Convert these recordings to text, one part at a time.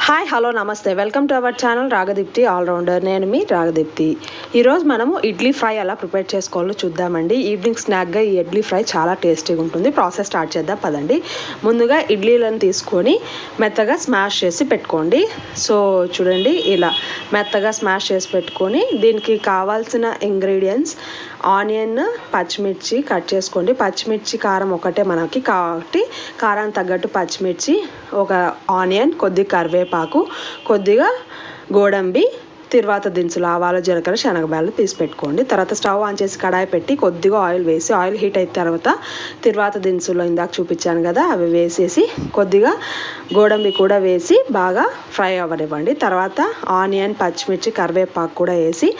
Hi hello నమస్తే welcome to our channel Ragadeepti allrounder. నేను మీ రాగదీప్తి. ఈరోజు మనము ఇడ్లీ ఫ్రై ఎలా ప్రిపేర్ చేసుకోవాలో చూద్దామండి. ఈవినింగ్ స్నాక్గా ఈ ఇడ్లీ ఫ్రై చాలా టేస్టీగా ఉంటుంది. ప్రాసెస్ స్టార్ట్ చేద్దాం పదండి. ముందుగా ఇడ్లీలను తీసుకొని మెత్తగా స్మాష్ చేసి పెట్టుకోండి. సో చూడండి, ఇలా మెత్తగా స్మాష్ చేసి పెట్టుకొని దీనికి కావాల్సిన ఇంగ్రీడియంట్స్ ఆనియన్, పచ్చిమిర్చి కట్ చేసుకోండి. పచ్చిమిర్చి కారం ఒకటే మనకి కాబట్టి కారానికి తగ్గట్టు పచ్చిమిర్చి, ఒక ఆనియన్, కొద్దిగా కరివేపాకు, కొద్దిగా గోడంబి, తిరువాత దినుసులు, ఆవాలు, జీలకర్ర, శనగబాలు తీసి పెట్టుకోండి. తర్వాత స్టవ్ ఆన్ చేసి కడాయి పెట్టి కొద్దిగా ఆయిల్ వేసి, ఆయిల్ హీట్ అయిన తర్వాత తిరువాత దినుసులు ఇందాక చూపించాను కదా అవి వేసేసి కొద్దిగా గోడంబి కూడా వేసి బాగా ఫ్రై అవ్వనివ్వండి. తర్వాత ఆనియన్, పచ్చిమిర్చి, కరివేపాకు కూడా వేసి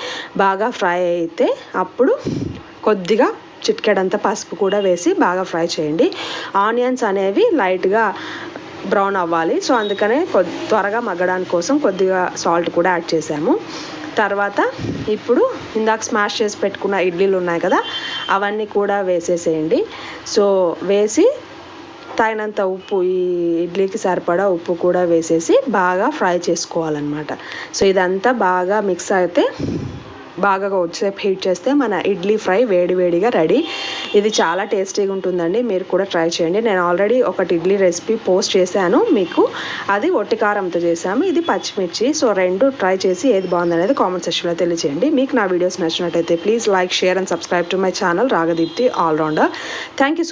బాగా ఫ్రై అయితే అప్పుడు కొద్దిగా చిటికెడంత పసుపు కూడా వేసి బాగా ఫ్రై చేయండి. ఆనియన్స్ అనేవి లైట్గా బ్రౌన్ అవ్వాలి. సో అందుకనే త్వరగా మగ్గడానికి కోసం కొద్దిగా సాల్ట్ కూడా యాడ్ చేసాము. తర్వాత ఇప్పుడు ఇందాక స్మాష్ చేసి పెట్టుకున్న ఇడ్లీలు ఉన్నాయి కదా అవన్నీ కూడా వేసేసేయండి. సో వేసి తగినంత ఉప్పు, ఈ ఇడ్లీకి సరిపడా ఉప్పు కూడా వేసేసి బాగా ఫ్రై చేసుకోవాలన్నమాట. సో ఇదంతా బాగా మిక్స్ అయితే బాగా వచ్చేసేపు హీట్ చేస్తే మన ఇడ్లీ ఫ్రై వేడివేడిగా రెడీ. ఇది చాలా టేస్టీగా ఉంటుందండి. మీరు కూడా ట్రై చేయండి. నేను ఆల్రెడీ ఒకటి ఇడ్లీ రెసిపీ పోస్ట్ చేశాను మీకు. అది ఒట్టి కారంతో చేశాము, ఇది పచ్చిమిర్చి. సో రెండు ట్రై చేసి ఏది బాగుందనేది కామెంట్ సెక్షన్లో తెలియజేయండి. మీకు నా వీడియోస్ నచ్చినట్టయితే please like, share and subscribe to my channel Ragadeepti allrounder. Thank you.